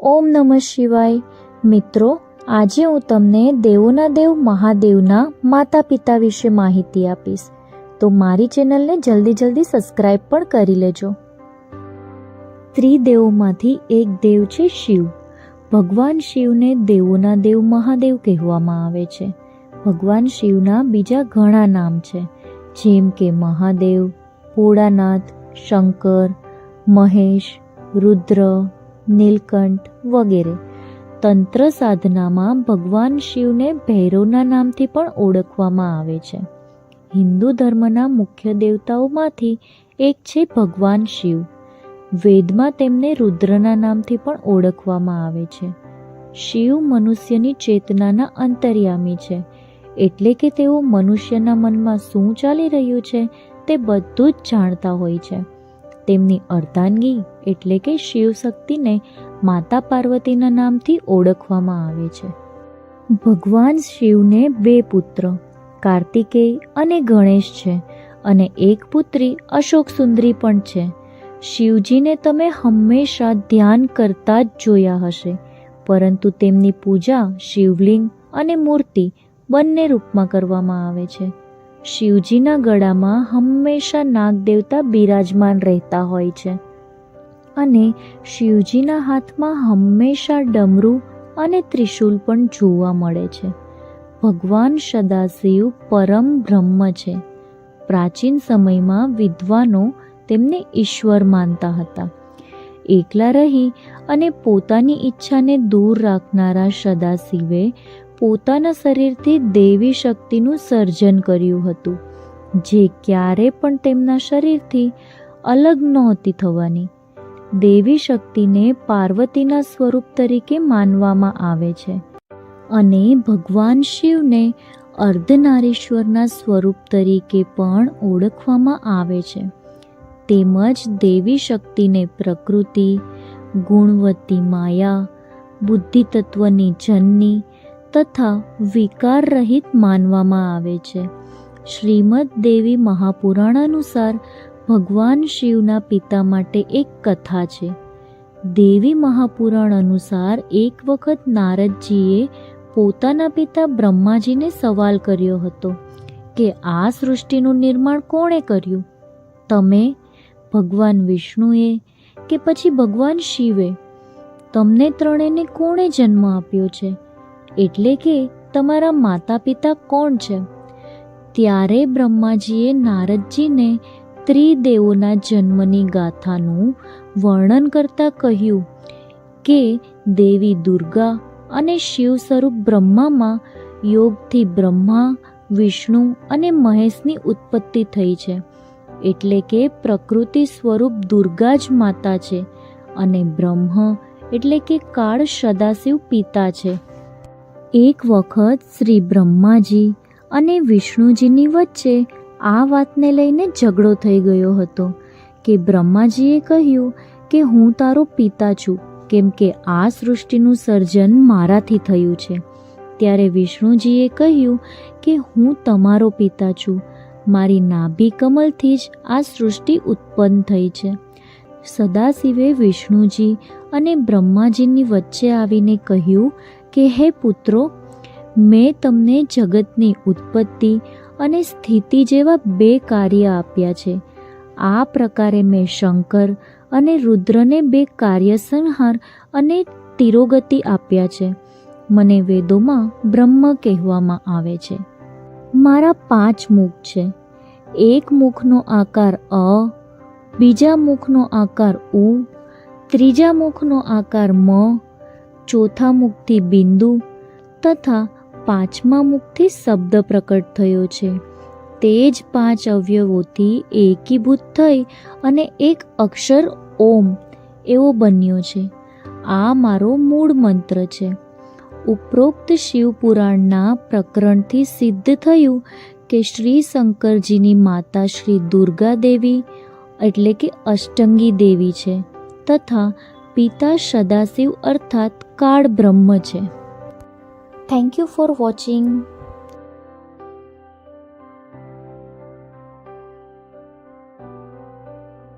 ઓમ નમઃ શિવાય. મિત્રો, આજે હું તમને દેવોના દેવ મહાદેવના માતા પિતા વિશે માહિતી આપીશ, તો મારી ચેનલને જલ્દી સબસ્ક્રાઈબ પણ કરી લેજો. ત્રિદેવોમાંથી એક દેવ છે શિવ. ભગવાન શિવને દેવોના દેવ મહાદેવ કહેવામાં આવે છે. ભગવાન શિવના બીજા ઘણા નામ છે, જેમ કે મહાદેવ, ભોળાનાથ, શંકર, મહેશ, રુદ્ર, નીલકંઠ વગેરે. તંત્ર સાધનામાં ભગવાન શિવને ભૈરવના નામથી પણ ઓળખવામાં આવે છે. હિન્દુ ધર્મના મુખ્ય દેવતાઓમાંથી એક છે ભગવાન શિવ. વેદમાં તેમને રુદ્રના નામથી પણ ઓળખવામાં આવે છે. શિવ મનુષ્યની ચેતનાના અંતર્યામી છે, એટલે કે તેઓ મનુષ્યના મનમાં શું ચાલી રહ્યું છે તે બધું જ જાણતા હોય છે. તેમની અર્ધાંગી એટલે કે શિવ શક્તિને માતા પાર્વતીના નામથી ઓળખવામાં આવે છે. ભગવાન શિવને 2 પુત્ર કાર્તિકેય અને ગણેશ છે, અને એક પુત્રી અશોક સુંદરી પણ છે. શિવજીને તમે હંમેશા ધ્યાન કરતા જ જોયા હશે, પરંતુ તેમની પૂજા શિવલિંગ અને મૂર્તિ બંને રૂપમાં કરવામાં આવે છે. શિવજીના ગળામાં હંમેશા નાગદેવતા બિરાજમાન રહેતા હોય છે, અને શિવજીના હાથમાં હંમેશા ડમરું અને ત્રિશૂલ પણ જોવા મળે છે. ભગવાન સદાશિવ પરમ બ્રહ્મ છે. પ્રાચીન સમયમાં વિદ્વાનો તેમને ઈશ્વર માનતા હતા. એકલા રહી અને પોતાની ઈચ્છાને દૂર રાખનારા સદાશિવે પોતાના શરીરથી દેવી શક્તિનું સર્જન કર્યું હતું, જે ક્યારે પણ તેમના શરીરથી અલગ નહોતી થવાની. દેવી શક્તિને પાર્વતીના સ્વરૂપ તરીકે માનવામાં આવે છે, અને ભગવાન શિવને અર્ધનારીશ્વરના સ્વરૂપ તરીકે પણ ઓળખવામાં આવે છે. તેમજ દેવી શક્તિને પ્રકૃતિ, ગુણવતી માયા, બુદ્ધિ તત્વની જનની તથા વિકાર રહિત માનવામાં આવે છે. શ્રીમદ દેવી મહાપુરાણ અનુસાર ભગવાન શિવના પિતા માટે એક કથા છે. દેવી મહાપુરાણ અનુસાર એક વખત નારદજીએ પોતાના પિતા બ્રહ્માજીને સવાલ કર્યો હતો કે આ સૃષ્ટિનું નિર્માણ કોણે કર્યું? તમે, ભગવાન વિષ્ણુએ કે પછી ભગવાન શિવે? તમને ત્રણેયને કોણે જન્મ આપ્યો છે? એટલે કે તમારા માતા પિતા કોણ છે? ત્યારે બ્રહ્માજીએ નારદજીને ત્રિદેવોના જન્મની ગાથાનું વર્ણન કરતા કહ્યું કે દેવી દુર્ગા અને શિવ સ્વરૂપ બ્રહ્મામાં યોગથી બ્રહ્મા, વિષ્ણુ અને મહેશની ઉત્પત્તિ થઈ છે. એટલે કે પ્રકૃતિ સ્વરૂપ દુર્ગા જ માતા છે, અને બ્રહ્મ એટલે કે કાળ સદાશિવ પિતા છે. એક વખત શ્રી બ્રહ્માજી અને વિષ્ણુજીની વચ્ચે આ વાતને લઈને ઝઘડો થઈ ગયો હતો કે બ્રહ્માજીએ કહ્યું કે હું તારો પિતા છું, કેમ કે આ સૃષ્ટિનું સર્જન મારાથી થયું છે. ત્યારે વિષ્ણુજીએ કહ્યું કે હું તમારો પિતા છું, મારી નાભી કમલથી જ આ સૃષ્ટિ ઉત્પન્ન થઈ છે. સદાશિવે વિષ્ણુજી અને બ્રહ્માજીની વચ્ચે આવીને કહ્યું કે હે પુત્રો, મેં તમને જગતની ઉત્પત્તિ અને સ્થિતિ જેવા 2 કાર્ય આપ્યા છે. આ પ્રકારે મેં શંકર અને રુદ્રને 2 કાર્યસંહાર અને તિરોગતિ આપ્યા છે. મને વેદોમાં બ્રહ્મ કહેવામાં આવે છે. મારા 5 મુખ છે. એક મુખનો આકાર અ, બીજા મુખનો આકાર ઉ, ત્રીજા મુખનો આકાર મ, ચોથા મુખથી બિંદુ તથા 5મા મુખથી શબ્દ પ્રકટ થયો છે. તે જ 5 અવયવોથી એકીભૂત થઈ અને એક અક્ષર ઓમ એવો બન્યો છે. આ મારો મૂળ મંત્ર છે. ઉપરોક્ત શિવપુરાણના પ્રકરણથી સિદ્ધ થયું કે શ્રી શંકરજીની માતા શ્રી દુર્ગા દેવી એટલે કે અષ્ટંગી દેવી છે, તથા પિતા સદાશિવ અર્થાત કાળ બ્રહ્મ છે. Thank you for watching.